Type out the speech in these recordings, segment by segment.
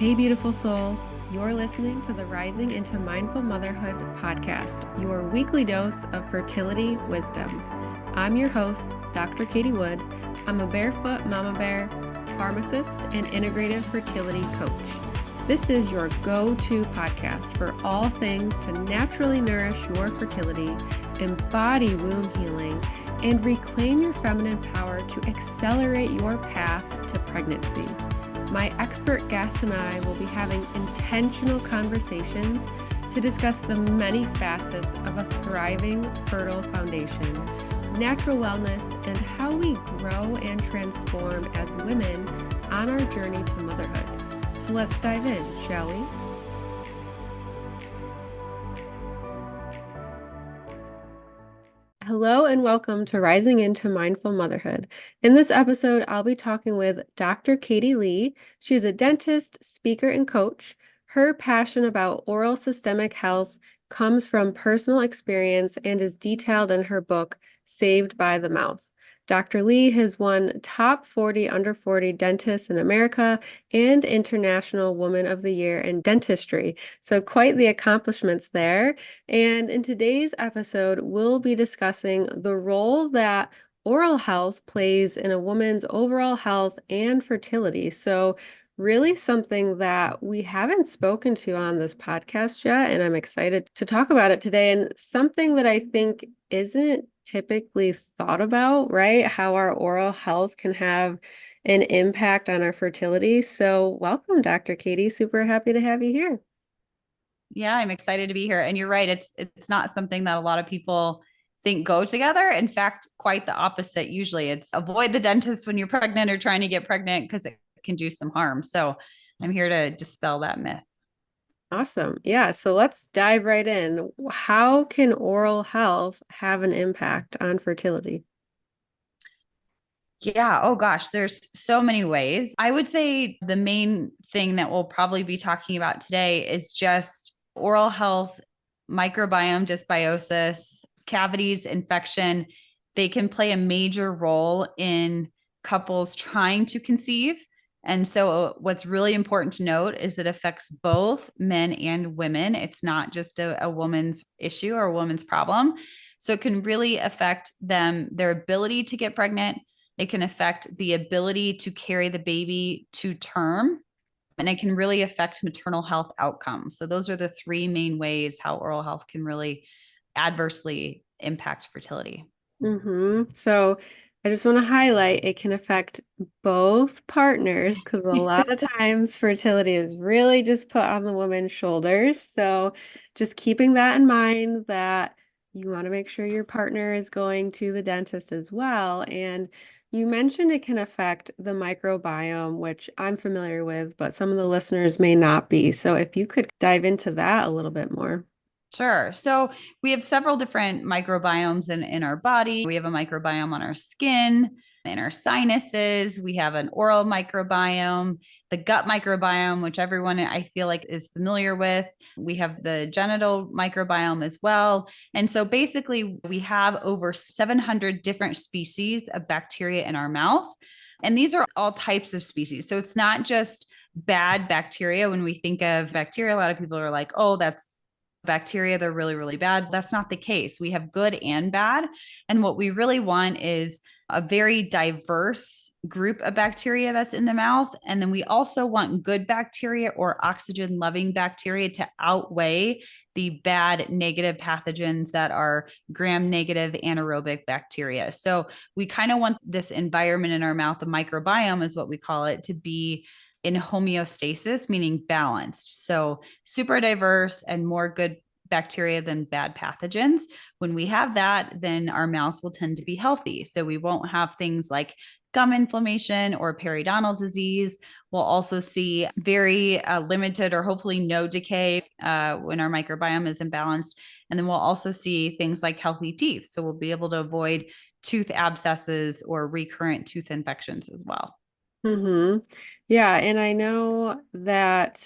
Hey, beautiful soul. You're listening to the Rising into Mindful Motherhood podcast, your weekly dose of fertility wisdom. I'm your host, Dr. Katie Wood. I'm a barefoot mama bear, pharmacist, and integrative fertility coach. This is your go-to podcast for all things to naturally nourish your fertility, embody womb healing, and reclaim your feminine power to accelerate your path to pregnancy. My expert guests and I will be having intentional conversations to discuss the many facets of a thriving, fertile foundation, natural wellness, and how we grow and transform as women on our journey to motherhood. So let's dive in, shall we? Hello and welcome to Rising into Mindful Motherhood. In this episode, I'll be talking with Dr. Katie Lee. She's a dentist, speaker, and coach. Her passion about oral systemic health comes from personal experience and is detailed in her book, Saved by the Mouth. Dr. Lee has won top 40 under 40 dentists in America and International Woman of the Year in Dentistry. So quite the accomplishments there. And in today's episode, we'll be discussing the role that oral health plays in a woman's overall health and fertility. So really something that we haven't spoken to on this podcast yet, and I'm excited to talk about it today. And something that I think isn't typically thought about, right? How our oral health can have an impact on our fertility. So welcome, Dr. Katie. Super happy to have you here. Yeah, I'm excited to be here. And you're right. It's not something that a lot of people think go together. In fact, quite the opposite. Usually it's avoid the dentist when you're pregnant or trying to get pregnant because it can do some harm. So I'm here to dispel that myth. Awesome. Yeah. So let's dive right in. How can oral health have an impact on fertility? Yeah. Oh gosh, there's so many ways. I would say the main thing that we'll probably be talking about today is just oral health, microbiome dysbiosis, cavities, infection. They can play a major role in couples trying to conceive. And so, what's really important to note is it affects both men and women. It's not just a woman's issue or a woman's problem. So, it can really affect them, their ability to get pregnant. It can affect the ability to carry the baby to term, and it can really affect maternal health outcomes. So, those are the three main ways how oral health can really adversely impact fertility. So I just want to highlight it can affect both partners because a lot of times fertility is really just put on the woman's shoulders. So just keeping that in mind that you want to make sure your partner is going to the dentist as well. And you mentioned it can affect the microbiome, which I'm familiar with, but some of the listeners may not be. So if you could dive into that a little bit more. Sure. So we have several different microbiomes in our body. We have a microbiome on our skin, in our sinuses. We have an oral microbiome, the gut microbiome, which everyone I feel like is familiar with. We have the genital microbiome as well. And so basically, we have over 700 different species of bacteria in our mouth. And these are all types of species. So it's not just bad bacteria. When we think of bacteria, a lot of people are like, oh, that's bacteria, they're really, really bad. That's not the case. We have good and bad. And what we really want is a very diverse group of bacteria that's in the mouth. And then we also want good bacteria or oxygen loving bacteria to outweigh the bad negative pathogens that are gram negative anaerobic bacteria. So we kind of want this environment in our mouth, the microbiome is what we call it, to be in homeostasis, meaning balanced. So super diverse and more good bacteria than bad pathogens. When we have that, then our mouths will tend to be healthy. So we won't have things like gum inflammation or periodontal disease. We'll also see very limited or hopefully no decay when our microbiome is imbalanced. And then we'll also see things like healthy teeth. So we'll be able to avoid tooth abscesses or recurrent tooth infections as well. Yeah, and I know that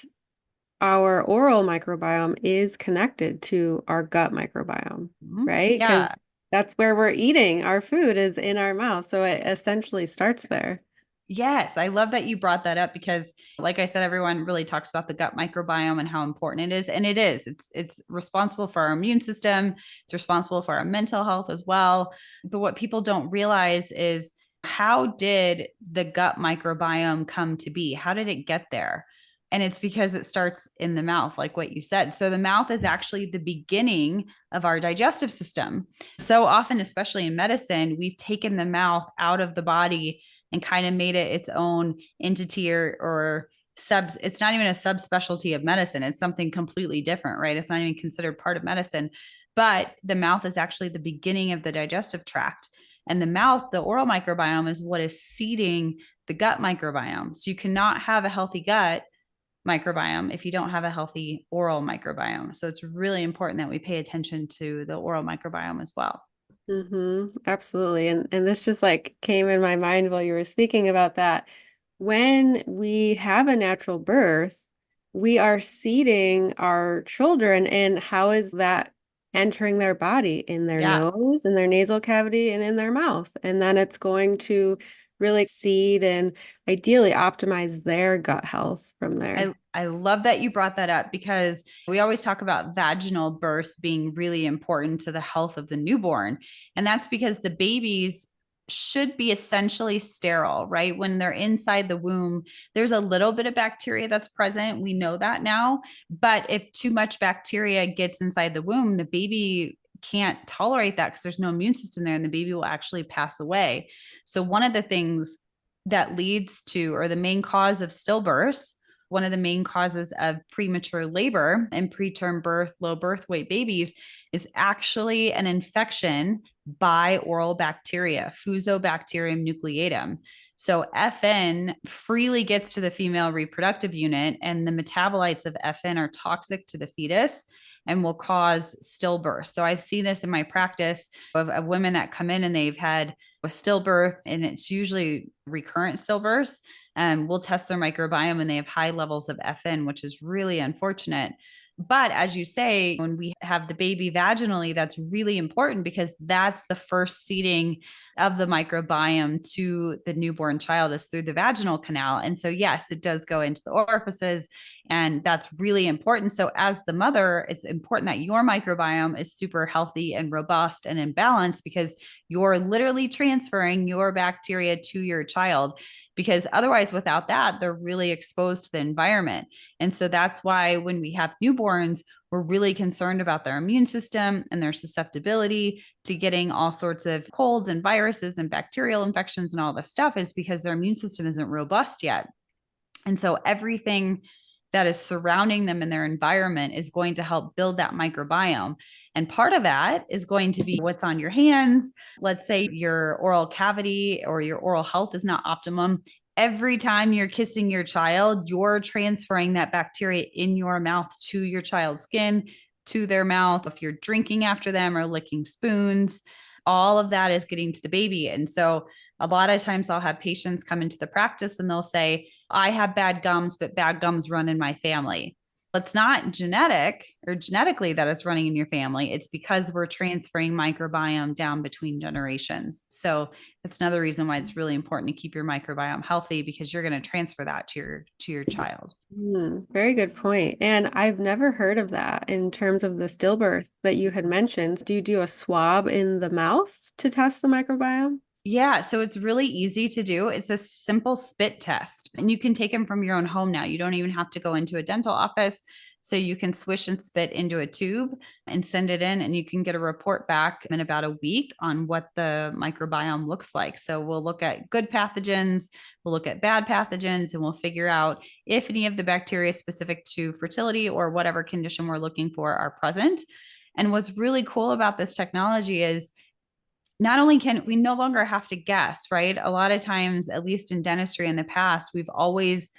our oral microbiome is connected to our gut microbiome, right? Because Yeah. that's where we're eating. Our food is in our mouth. So it essentially starts there. Yes, I love that you brought that up because like I said, everyone really talks about the gut microbiome and how important it is. And it is. It's responsible for our immune system. It's responsible for our mental health as well. But what people don't realize is how did the gut microbiome come to be? How did it get there? And it's because it starts in the mouth, like what you said. So the mouth is actually the beginning of our digestive system. So often, especially in medicine, we've taken the mouth out of the body and kind of made it its own entity or subs. It's not even a subspecialty of medicine. It's something completely different, right? It's not even considered part of medicine. But the mouth is actually the beginning of the digestive tract. And the mouth, the oral microbiome, is what is seeding the gut microbiome. So you cannot have a healthy gut microbiome if you don't have a healthy oral microbiome. So it's really important that we pay attention to the oral microbiome as well. Absolutely. And this just like came in my mind while you were speaking about that. When we have a natural birth, we are seeding our children, and how is that entering their body? In their Yeah. nose, in their nasal cavity, and in their mouth. And then it's going to really seed and ideally optimize their gut health from there. I love that you brought that up because we always talk about vaginal births being really important to the health of the newborn. And that's because the babies should be essentially sterile, right? When they're inside the womb, there's a little bit of bacteria that's present. We know that now. But if too much bacteria gets inside the womb, the baby can't tolerate that because there's no immune system there and the baby will actually pass away. So, one of the things that leads to, or the main cause of stillbirths, one of the main causes of premature labor and preterm birth, low birth weight babies is actually an infection by oral bacteria, Fusobacterium nucleatum. So FN freely gets to the female reproductive unit, and the metabolites of FN are toxic to the fetus and will cause stillbirth. So I've seen this in my practice of women that come in and they've had a stillbirth, and it's usually recurrent stillbirths. We'll test their microbiome and they have high levels of FN, which is really unfortunate. But as you say, when we have the baby vaginally, that's really important because that's the first seeding of the microbiome to the newborn child is through the vaginal canal. And so, yes, it does go into the orifices, and that's really important. So, as the mother, it's important that your microbiome is super healthy and robust and in balance because you're literally transferring your bacteria to your child. Because otherwise, without that, they're really exposed to the environment. And so that's why when we have newborns, we're really concerned about their immune system and their susceptibility to getting all sorts of colds and viruses and bacterial infections and all this stuff is because their immune system isn't robust yet. And so everything that is surrounding them in their environment is going to help build that microbiome. And part of that is going to be what's on your hands. Let's say your oral cavity or your oral health is not optimum. Every time you're kissing your child, you're transferring that bacteria in your mouth to your child's skin, to their mouth. If you're drinking after them or licking spoons, all of that is getting to the baby. And so a lot of times I'll have patients come into the practice and they'll say, I have bad gums, but bad gums run in my family. It's not genetic or genetically that it's running in your family. It's because we're transferring microbiome down between generations. So that's another reason why it's really important to keep your microbiome healthy because you're going to transfer that to your child. Very good point. And I've never heard of that in terms of the stillbirth that you had mentioned. Do you do a swab in the mouth to test the microbiome? Yeah, so it's really easy to do. It's a simple spit test, and you can take them from your own home now. You don't even have to go into a dental office. So you can swish and spit into a tube and send it in, and you can get a report back in about a week on what the microbiome looks like. So we'll look at good pathogens, we'll look at bad pathogens, and we'll figure out if any of the bacteria specific to fertility or whatever condition we're looking for are present. And what's really cool about this technology is not only can we no longer have to guess, right? A lot of times, at least in dentistry in the past, we've always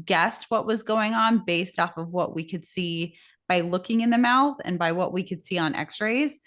guessed what was going on based off of what we could see by looking in the mouth and by what we could see on x-rays.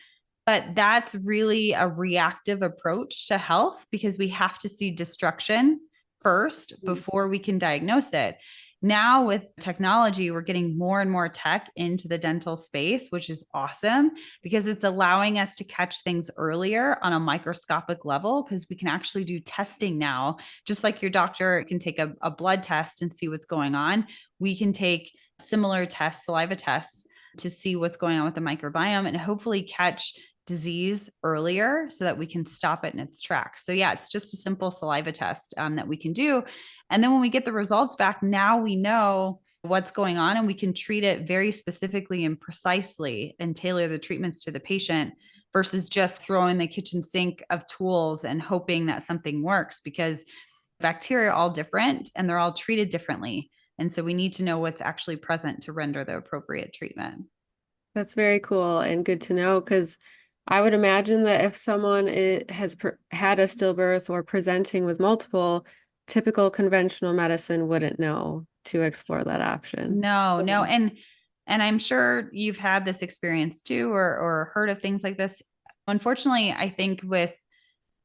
But that's really a reactive approach to health because we have to see destruction first before we can diagnose it. Now with technology, we're getting more and more tech into the dental space, which is awesome because it's allowing us to catch things earlier on a microscopic level because we can actually do testing now. Just like your doctor can take a blood test and see what's going on, we can take similar tests, saliva tests, to see what's going on with the microbiome and hopefully catch disease earlier so that we can stop it in its tracks. So yeah, it's just a simple saliva test that we can do. And then when we get the results back, now we know what's going on and we can treat it very specifically and precisely and tailor the treatments to the patient versus just throwing the kitchen sink of tools and hoping that something works because bacteria are all different and they're all treated differently. And so we need to know what's actually present to render the appropriate treatment. That's very cool and good to know because I would imagine that if someone has had a stillbirth or presenting with multiple, typical conventional medicine wouldn't know to explore that option. No, So, no. And I'm sure you've had this experience too or heard of things like this. Unfortunately, I think with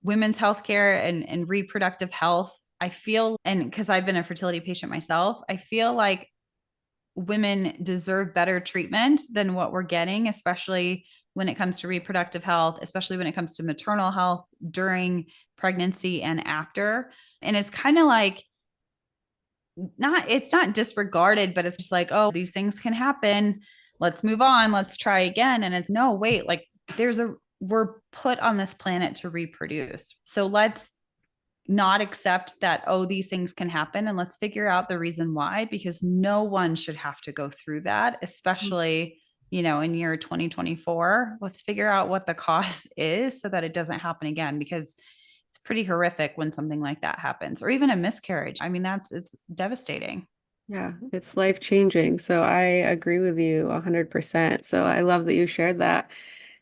women's healthcare and reproductive health, I feel, and because I've been a fertility patient myself, I feel like women deserve better treatment than what we're getting, especially when it comes to reproductive health, especially when it comes to maternal health during pregnancy and after. And it's kind of like, it's not disregarded, but it's just like, oh, these things can happen. Let's move on. Let's try again. And it's no, wait, like we're put on this planet to reproduce. So let's not accept that, oh, these things can happen and let's figure out the reason why, because no one should have to go through that, especially, in year 2024. Let's figure out what the cause is so that it doesn't happen again, because it's pretty horrific when something like that happens, or even a miscarriage. I mean, it's devastating. yeah, it's life changing. So I agree with you 100%. So I love that you shared that.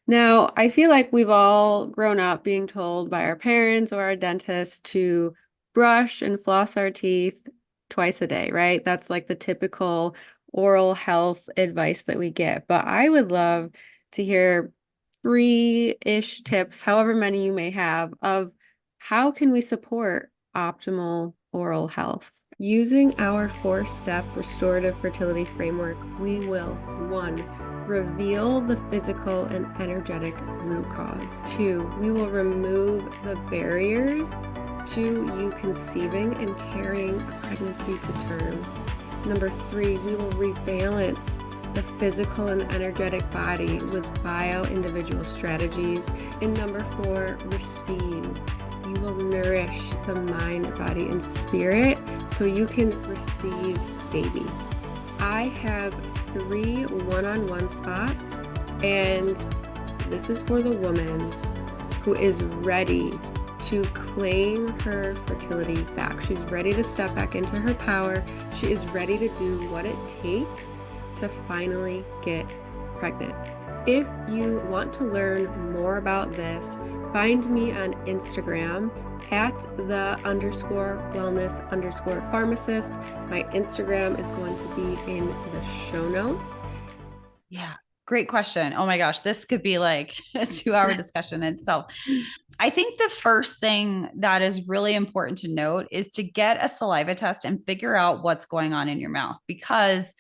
Now, I feel like we've all grown up being told by our parents or our dentist to brush and floss our teeth twice a day, right? That's like the typical oral health advice that we get. But I would love to hear 3-ish tips, however many you may have, of how can we support optimal oral health? Using our 4-step restorative fertility framework, we will 1, reveal the physical and energetic root cause. 2, we will remove the barriers to you conceiving and carrying a pregnancy to term. Number 3, we will rebalance the physical and energetic body with bio-individual strategies. And number 4, receive. You will nourish the mind, body, and spirit so you can receive baby. I have 3 one-on-one spots, and this is for the woman who is ready to claim her fertility back. She's ready to step back into her power. She is ready to do what it takes to finally get pregnant. If you want to learn more about this, find me on Instagram at @the_wellness_pharmacist. My Instagram is going to be in the show notes. Yeah. Great question. Oh my gosh, this could be like a 2-hour discussion in itself. I think the first thing that is really important to note is to get a saliva test and figure out what's going on in your mouth, because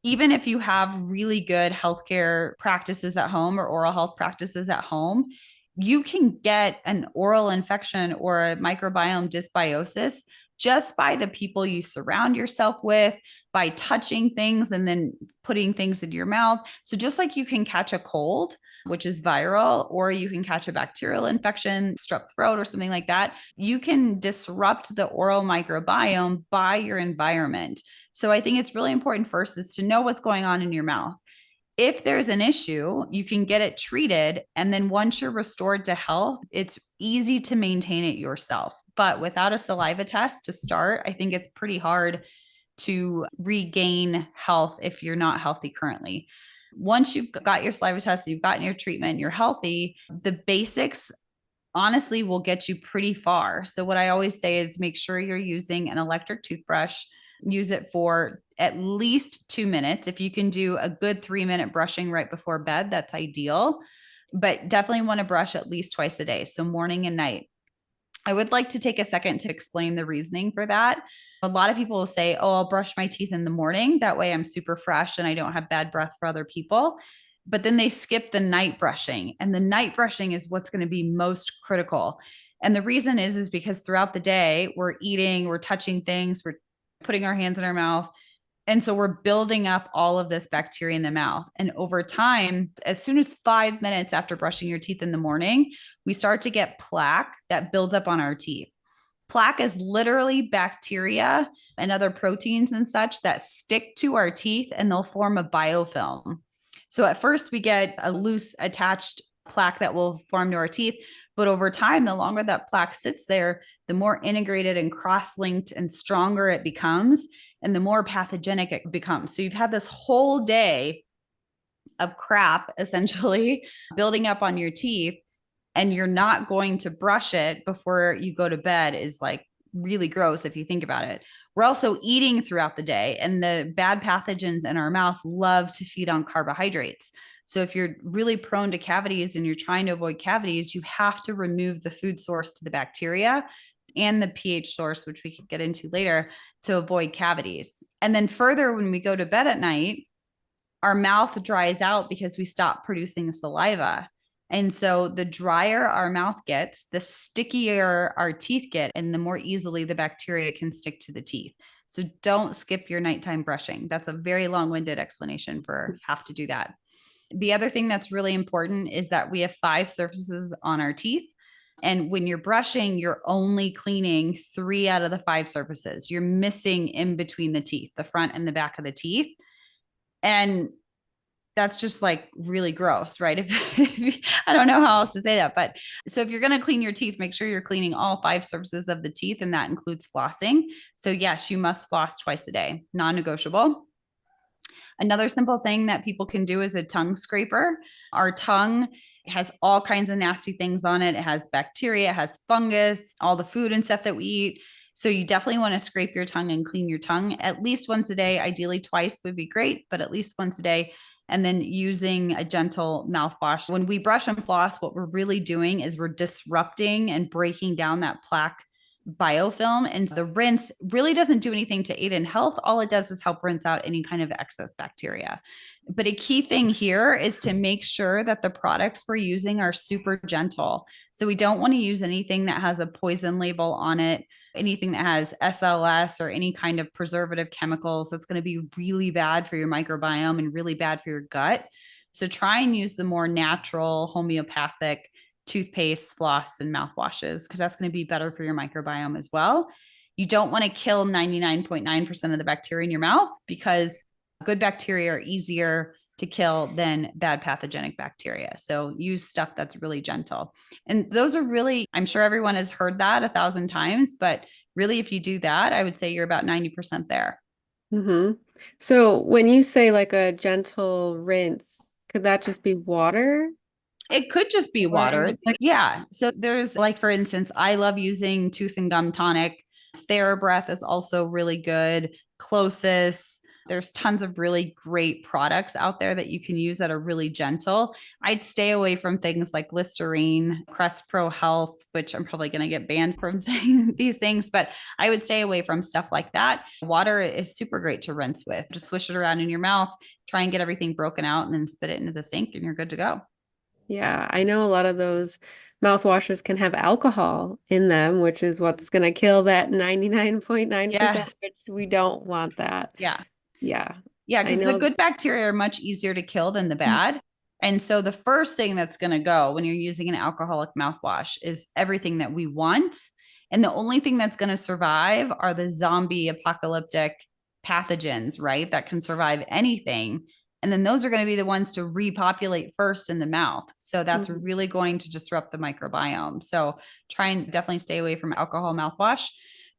even if you have really good healthcare practices at home or oral health practices at home, you can get an oral infection or a microbiome dysbiosis just by the people you surround yourself with, by touching things and then putting things in your mouth. So just like you can catch a cold, which is viral, or you can catch a bacterial infection, strep throat, or something like that, you can disrupt the oral microbiome by your environment. So I think it's really important first is to know what's going on in your mouth. If there's an issue, you can get it treated. And then once you're restored to health, it's easy to maintain it yourself. But without a saliva test to start, I think it's pretty hard to regain health if you're not healthy currently. Once you've got your saliva test, you've gotten your treatment, you're healthy, the basics honestly will get you pretty far. So what I always say is make sure you're using an electric toothbrush. Use it for at least 2 minutes. If you can do a good 3-minute brushing right before bed, that's ideal. But definitely want to brush at least twice a day. So morning and night. I would like to take a second to explain the reasoning for that. A lot of people will say, oh, I'll brush my teeth in the morning. That way I'm super fresh and I don't have bad breath for other people. But then they skip the night brushing. And the night brushing is what's going to be most critical. And the reason is because throughout the day, we're eating, we're touching things, we're putting our hands in our mouth. And so we're building up all of this bacteria in the mouth. And over time, as soon as 5 minutes after brushing your teeth in the morning, we start to get plaque that builds up on our teeth. Plaque is literally bacteria and other proteins and such that stick to our teeth and they'll form a biofilm. So at first, we get a loose attached plaque that will form to our teeth. But over time, the longer that plaque sits there, the more integrated and cross linked and stronger it becomes, and the more pathogenic it becomes. So you've had this whole day of crap essentially building up on your teeth, and you're not going to brush it before you go to bed is like really gross if you think about it. We're also eating throughout the day, and the bad pathogens in our mouth love to feed on carbohydrates. So if you're really prone to cavities and you're trying to avoid cavities, you have to remove the food source to the bacteria and the pH source, which we could get into later, to avoid cavities. And then further, when we go to bed at night, our mouth dries out because we stop producing saliva. And so the drier our mouth gets, the stickier our teeth get, and the more easily the bacteria can stick to the teeth. So don't skip your nighttime brushing. That's a very long-winded explanation for have to do that. The other thing that's really important is that we have 5 surfaces on our teeth. And when you're brushing, you're only cleaning 3 out of the 5 surfaces. You're missing in between the teeth, the front and the back of the teeth. And that's just like really gross, right? I don't know how else to say that. But so if you're going to clean your teeth, make sure you're cleaning all 5 surfaces of the teeth, and that includes flossing. So yes, you must floss twice a day, non-negotiable. Another simple thing that people can do is a tongue scraper. Our tongue has all kinds of nasty things on it. It has bacteria, it has fungus, all the food and stuff that we eat. So you definitely want to scrape your tongue and clean your tongue at least once a day. Ideally, twice would be great, but at least once a day. And then using a gentle mouthwash. When we brush and floss, what we're really doing is we're disrupting and breaking down that plaque biofilm. And the rinse really doesn't do anything to aid in health. All it does is help rinse out any kind of excess bacteria. But a key thing here is to make sure that the products we're using are super gentle. So we don't want to use anything that has a poison label on it, anything that has SLS or any kind of preservative chemicals. That's going to be really bad for your microbiome and really bad for your gut. So try and use the more natural homeopathic toothpaste, floss, and mouthwashes, because that's going to be better for your microbiome as well. You don't want to kill 99.9% of the bacteria in your mouth, because good bacteria are easier to kill than bad pathogenic bacteria. So use stuff that's really gentle. And those are really, I'm sure everyone has heard that 1,000 times, but really, if you do that, I would say you're about 90% there. Mm-hmm. So when you say like a gentle rinse, could that just be water? It could just be Or water. like, Yeah. So there's like, for instance, I love using tooth and gum tonic. TheraBreath is also really good. Closis. There's tons of really great products out there that you can use that are really gentle. I'd stay away from things like Listerine, Crest Pro Health, which I'm probably going to get banned from saying these things, but I would stay away from stuff like that. Water is super great to rinse with. Just swish it around in your mouth, try and get everything broken out, and then spit it into the sink, and you're good to go. yeah, I know a lot of those mouthwashes can have alcohol in them, which is what's going to kill that 99.9%, Yes. which we don't want that. Yeah. Yeah, Yeah. I Because the know. good bacteria are much easier to kill than the bad. And so the first thing that's going to go when you're using an alcoholic mouthwash is everything that we want. And the only thing that's going to survive are the zombie apocalyptic pathogens, right? That can survive anything. And then those are going to be the ones to repopulate first in the mouth. So that's Mhm. really going to disrupt the microbiome. So try and definitely stay away from alcohol mouthwash.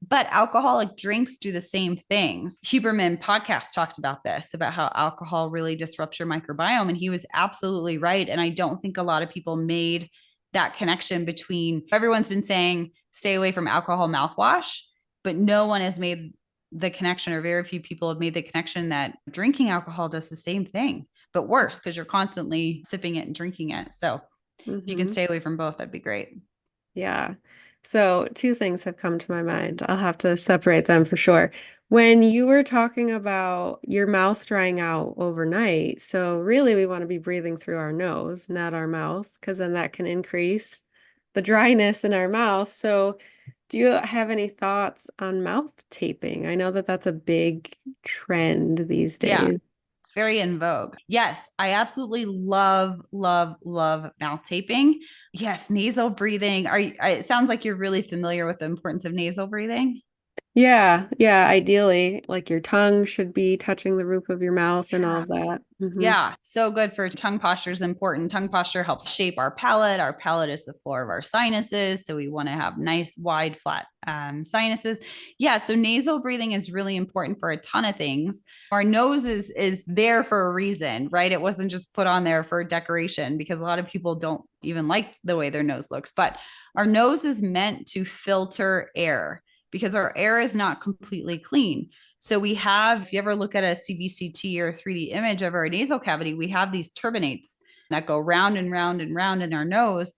But alcoholic drinks do the same things. Huberman podcast talked about this, about how alcohol really disrupts your microbiome. And he was absolutely right. And I don't think a lot of people made that connection between, everyone's been saying, stay away from alcohol mouthwash, but no one has made the connection, or very few people have made the connection, that drinking alcohol does the same thing, but worse, because you're constantly sipping it and drinking it. So if you can Mhm. stay away from both, that'd be great. Yeah. So, two things have come to my mind. I'll have to separate them for sure. When you were talking about your mouth drying out overnight, so really we want to be breathing through our nose, not our mouth, because then that can increase the dryness in our mouth. So, do you have any thoughts on mouth taping? I know that that's a big trend these Yeah. days. It's very in vogue. Yes, I absolutely love, love, love mouth taping. Yes, nasal breathing. It sounds like you're really familiar with the importance of nasal breathing. Yeah, yeah, ideally, like your tongue should be touching the roof of your mouth and all Yeah. of that. Yeah, so good for tongue posture is important. Tongue posture helps shape our palate. Our palate is the floor of our sinuses. So we want to have nice, wide, flat sinuses. Yeah, so nasal breathing is really important for a ton of things. Our nose is there for a reason, right? It wasn't just put on there for decoration because a lot of people don't even like the way their nose looks. But our nose is meant to filter air because our air is not completely clean. So we have, if you ever look at a CBCT or 3D image of our nasal cavity, we have these turbinates that go round and round and round in our nose.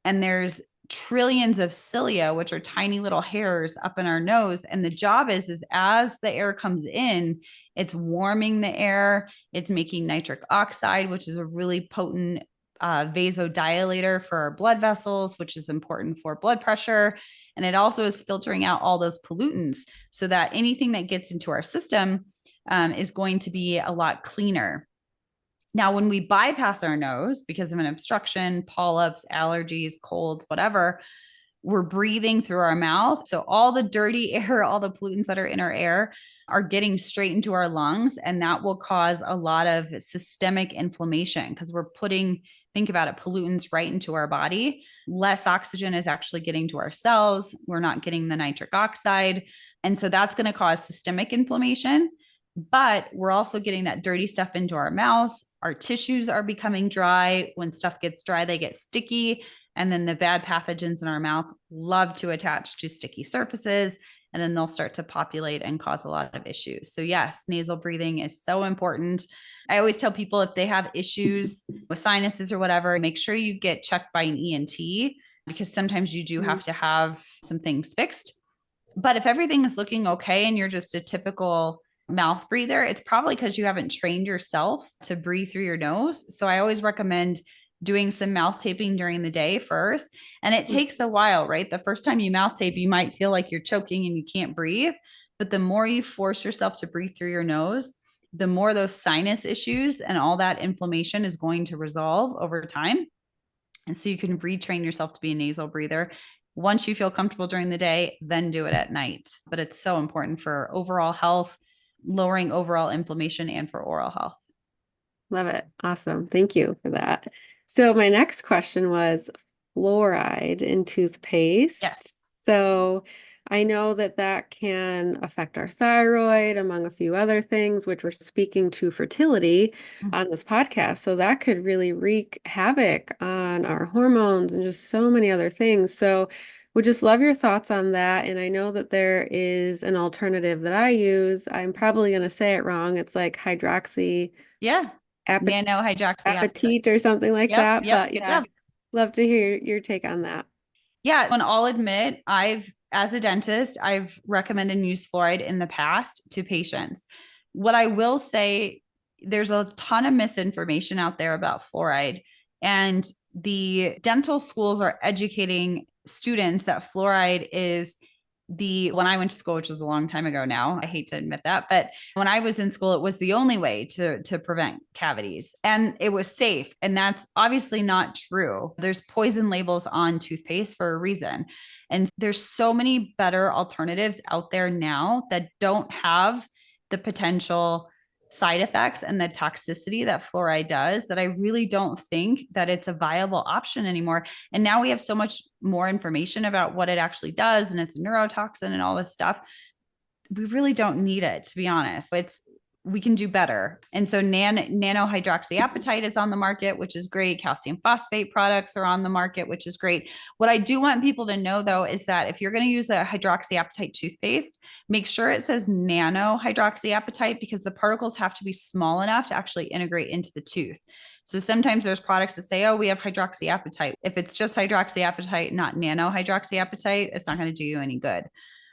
And there's trillions of cilia, which are tiny little hairs up in our nose. And the job is as the air comes in, it's warming the air. It's making nitric oxide, which is a really potent vasodilator for our blood vessels, which is important for blood pressure. And it also is filtering out all those pollutants so that anything that gets into our system is going to be a lot cleaner. Now, when we bypass our nose because of an obstruction, polyps, allergies, colds, whatever, we're breathing through our mouth. So all the dirty air, all the pollutants that are in our air are getting straight into our lungs. And that will cause a lot of systemic inflammation because we're putting, think about it, pollutants right into our body. Less oxygen is actually getting to our cells. We're not getting the nitric oxide. And so that's going to cause systemic inflammation. But we're also getting that dirty stuff into our mouths. Our tissues are becoming dry. When stuff gets dry, they get sticky. And then the bad pathogens in our mouth love to attach to sticky surfaces, and then they'll start to populate and cause a lot of issues. So, yes, nasal breathing is so important. I always tell people if they have issues with sinuses or whatever, make sure you get checked by an ENT because sometimes you do have to have some things fixed. But if everything is looking okay and you're just a typical mouth breather, it's probably because you haven't trained yourself to breathe through your nose. So I always recommend doing some mouth taping during the day first. And it takes a while, right? The first time you mouth tape, you might feel like you're choking and you can't breathe. But the more you force yourself to breathe through your nose, the more those sinus issues and all that inflammation is going to resolve over time. And so you can retrain yourself to be a nasal breather. Once you feel comfortable during the day, then do it at night. But it's so important for overall health, lowering overall inflammation, and for oral health. Love it. Awesome. Thank you for that. So my next question was fluoride in toothpaste. Yes. So I know that that can affect our thyroid, among a few other things, which we're speaking to fertility on this podcast. So that could really wreak havoc on our hormones and just so many other things. So would just love your thoughts on that. And I know that there is an alternative that I use. I'm probably going to say it wrong. It's like hydroxy Yeah. Ape- Nanohydroxyapatite. appetit or something like Yep. that. Yep. But Good yeah, job. love to hear your take on that. Yeah. And I'll admit, as a dentist, I've recommended and used fluoride in the past to patients. What I will say, there's a ton of misinformation out there about fluoride, and the dental schools are educating students that fluoride is when I went to school, which was a long time ago now, I hate to admit that, but when I was in school, it was the only way to prevent cavities and it was safe. And that's obviously not true. There's poison labels on toothpaste for a reason. And there's so many better alternatives out there now that don't have the potential side effects and the toxicity that fluoride does that I really don't think that it's a viable option anymore. And now we have so much more information about what it actually does and it's a neurotoxin and all this stuff. We really don't need it, to be honest. It's we can do better. And so nanohydroxyapatite is on the market, which is great. Calcium phosphate products are on the market, which is great. What I do want people to know though, is that if you're going to use a hydroxyapatite toothpaste, make sure it says nanohydroxyapatite, because the particles have to be small enough to actually integrate into the tooth. So sometimes there's products that say, oh, we have hydroxyapatite. If it's just hydroxyapatite, not nanohydroxyapatite, it's not going to do you any good.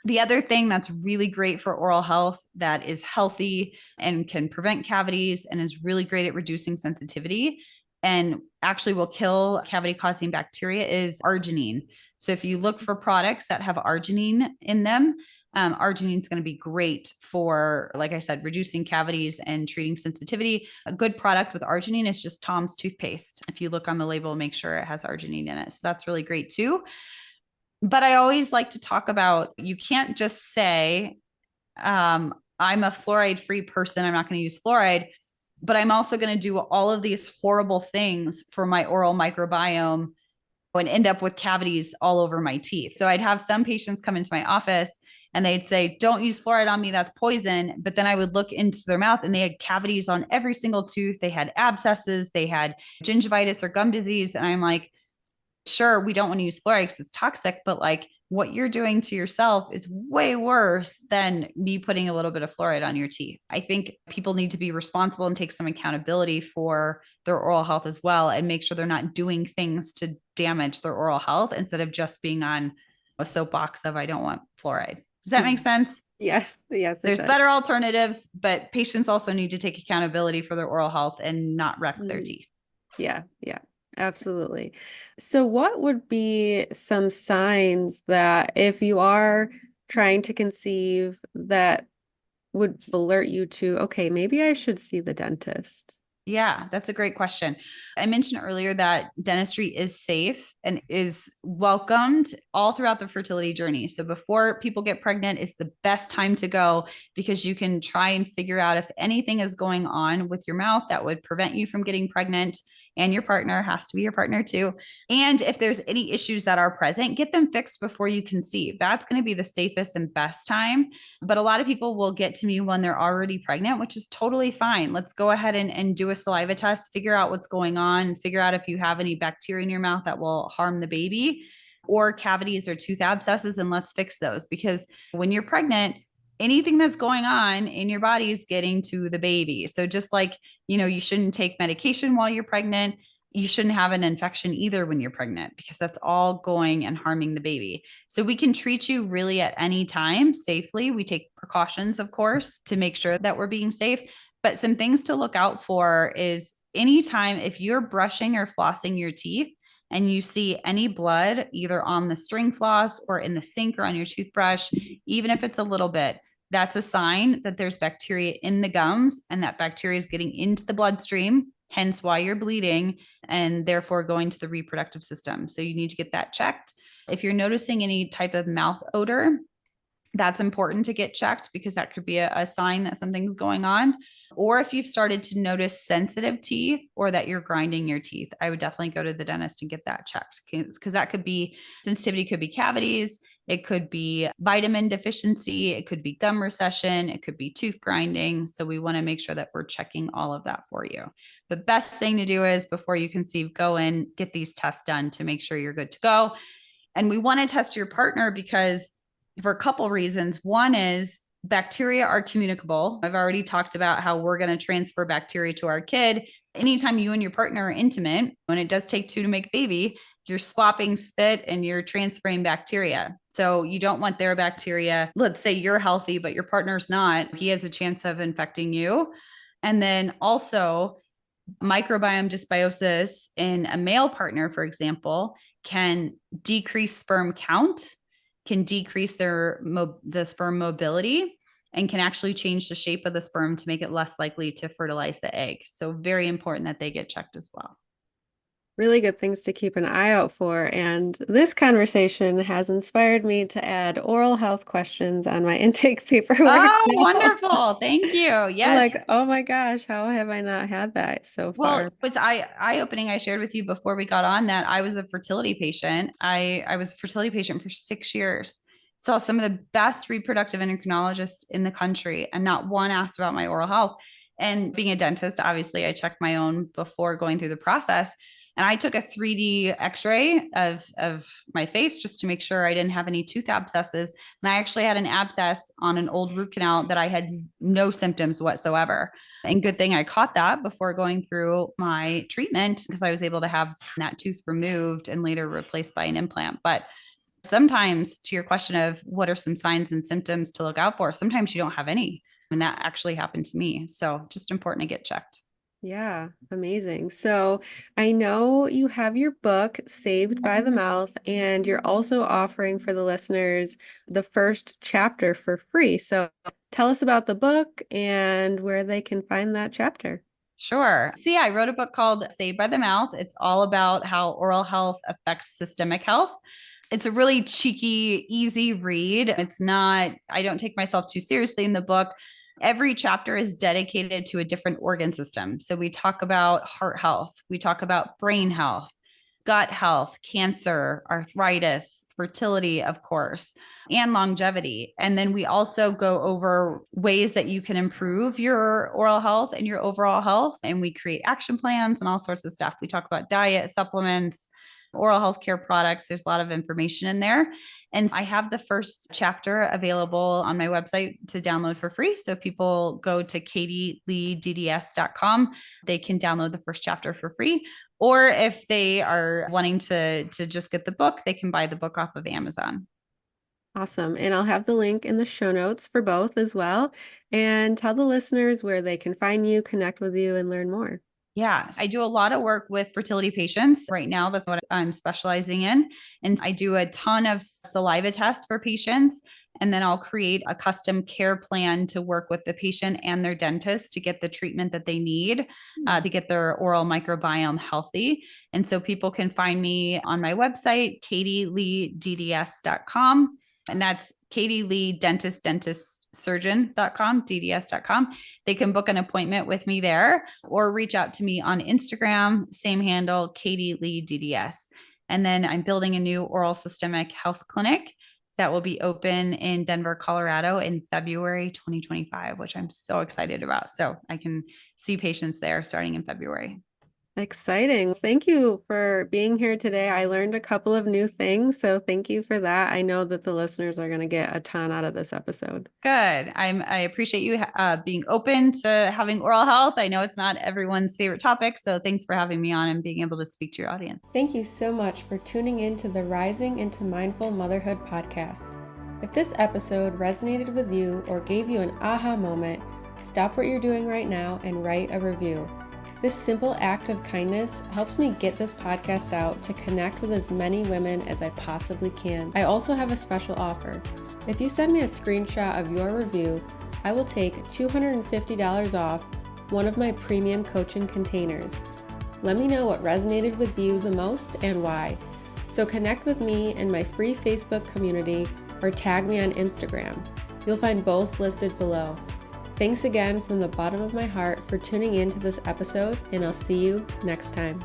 The other thing that's really great for oral health that is healthy and can prevent cavities and is really great at reducing sensitivity and actually will kill cavity causing bacteria is arginine. So if you look for products that have arginine in them, arginine is going to be great for, like I said, reducing cavities and treating sensitivity. A good product with arginine is just Tom's toothpaste. If you look on the label, make sure it has arginine in it. So that's really great too. But I always like to talk about, you can't just say, I'm a fluoride free person, I'm not going to use fluoride, but I'm also going to do all of these horrible things for my oral microbiome and end up with cavities all over my teeth. So I'd have some patients come into my office and they'd say, don't use fluoride on me, that's poison. But then I would look into their mouth and they had cavities on every single tooth. They had abscesses, they had gingivitis or gum disease. And I'm like, sure, we don't want to use fluoride because it's toxic, but like what you're doing to yourself is way worse than me putting a little bit of fluoride on your teeth. I think people need to be responsible and take some accountability for their oral health as well, and make sure they're not doing things to damage their oral health instead of just being on a soapbox of, I don't want fluoride. Does that make sense? Yes, yes, it There's does. better alternatives, but patients also need to take accountability for their oral health and not wreck their teeth. Yeah, yeah, absolutely. So what would be some signs that if you are trying to conceive that would alert you to, okay, maybe I should see the dentist? Yeah, that's a great question. I mentioned earlier that dentistry is safe and is welcomed all throughout the fertility journey. So before people get pregnant is the best time to go, because you can try and figure out if anything is going on with your mouth that would prevent you from getting pregnant, and your partner has to be your partner too. And if there's any issues that are present, get them fixed before you conceive. That's going to be the safest and best time. But a lot of people will get to me when they're already pregnant, which is totally fine. Let's go ahead and do a saliva test, figure out what's going on, figure out if you have any bacteria in your mouth that will harm the baby, or cavities or tooth abscesses, and let's fix those. Because when you're pregnant, anything that's going on in your body is getting to the baby. So just like, you shouldn't take medication while you're pregnant, you shouldn't have an infection either when you're pregnant, because that's all going and harming the baby. So we can treat you really at any time safely. We take precautions, of course, to make sure that we're being safe. But some things to look out for is anytime if you're brushing or flossing your teeth and you see any blood either on the string floss or in the sink or on your toothbrush, even if it's a little bit, that's a sign that there's bacteria in the gums, and that bacteria is getting into the bloodstream, hence why you're bleeding, and therefore going to the reproductive system. So you need to get that checked. If you're noticing any type of mouth odor, that's important to get checked, because that could be a sign that something's going on. Or if you've started to notice sensitive teeth or that you're grinding your teeth, I would definitely go to the dentist and get that checked, because that could be sensitivity, could be cavities, it could be vitamin deficiency, it could be gum recession, it could be tooth grinding. So we want to make sure that we're checking all of that for you. The best thing to do is before you conceive, go in, get these tests done to make sure you're good to go. And we want to test your partner because for a couple reasons. One is bacteria are communicable. I've already talked about how we're going to transfer bacteria to our kid. Anytime you and your partner are intimate, when it does take two to make a baby, you're swapping spit and you're transferring bacteria. So you don't want their bacteria. Let's say you're healthy, but your partner's not. He has a chance of infecting you. And then also, microbiome dysbiosis in a male partner, for example, can decrease sperm count, can decrease the sperm mobility, and can actually change the shape of the sperm to make it less likely to fertilize the egg. So very important that they get checked as well. Really good things to keep an eye out for. And this conversation has inspired me to add oral health questions on my intake paperwork Oh, now. wonderful. Thank you. I'm Yes. like, oh my gosh, how have I not had that so Well, far? it's eye-opening. I shared with you before we got on that I was a fertility patient. I was a fertility patient for 6 years. saw some of the best reproductive endocrinologists in the country, and not one asked about my oral health. And being a dentist, obviously, I checked my own before going through the process. And I took a 3D x-ray of my face just to make sure I didn't have any tooth abscesses. And I actually had an abscess on an old root canal that I had no symptoms whatsoever. And good thing I caught that before going through my treatment, because I was able to have that tooth removed and later replaced by an implant. But sometimes, to your question of what are some signs and symptoms to look out for, sometimes you don't have any. And that actually happened to me. So just important to get checked. Yeah, amazing. So I know you have your book, Saved by the Mouth, and you're also offering for the listeners the first chapter for free. So tell us about the book and where they can find that chapter. Sure. So, yeah, I wrote a book called Saved by the Mouth. It's all about how oral health affects systemic health. It's a really cheeky, easy read. It's not, I don't take myself too seriously in the book. Every chapter is dedicated to a different organ system. So we talk about heart health, we talk about brain health, gut health, cancer, arthritis, fertility, of course, and longevity. And then we also go over ways that you can improve your oral health and your overall health. And we create action plans and all sorts of stuff. We talk about diet, supplements, oral health care products. There's a lot of information in there. And I have the first chapter available on my website to download for free. So if people go to katieleedds.com, they can download the first chapter for free. Or if they are wanting to just get the book, they can buy the book off of Amazon. Awesome. And I'll have the link in the show notes for both as well. And tell the listeners where they can find you, connect with you, and learn more. Yeah, I do a lot of work with fertility patients right now. That's what I'm specializing in. And I do a ton of saliva tests for patients. And then I'll create a custom care plan to work with the patient and their dentist to get the treatment that they need to get their oral microbiome healthy. And so people can find me on my website, katieleedds.com. And that's Katie Lee, dentist surgeon.com, DDS.com. They can book an appointment with me there or reach out to me on Instagram, same handle, Katie Lee DDS. And then I'm building a new oral systemic health clinic that will be open in Denver, Colorado in February 2025, which I'm so excited about. So I can see patients there starting in February. Exciting. Thank you for being here today. I learned a couple of new things, so thank you for that. I know that the listeners are going to get a ton out of this episode. Good. I appreciate you being open to having oral health. I know it's not everyone's favorite topic, so thanks for having me on and being able to speak to your audience. Thank you so much for tuning in to the Rising into Mindful Motherhood podcast. If this episode resonated with you or gave you an aha moment, stop what you're doing right now and write a review. This simple act of kindness helps me get this podcast out to connect with as many women as I possibly can. I also have a special offer. If you send me a screenshot of your review, I will take $250 off one of my premium coaching containers. Let me know what resonated with you the most and why. So connect with me in my free Facebook community or tag me on Instagram. You'll find both listed below. Thanks again from the bottom of my heart for tuning in to this episode, and I'll see you next time.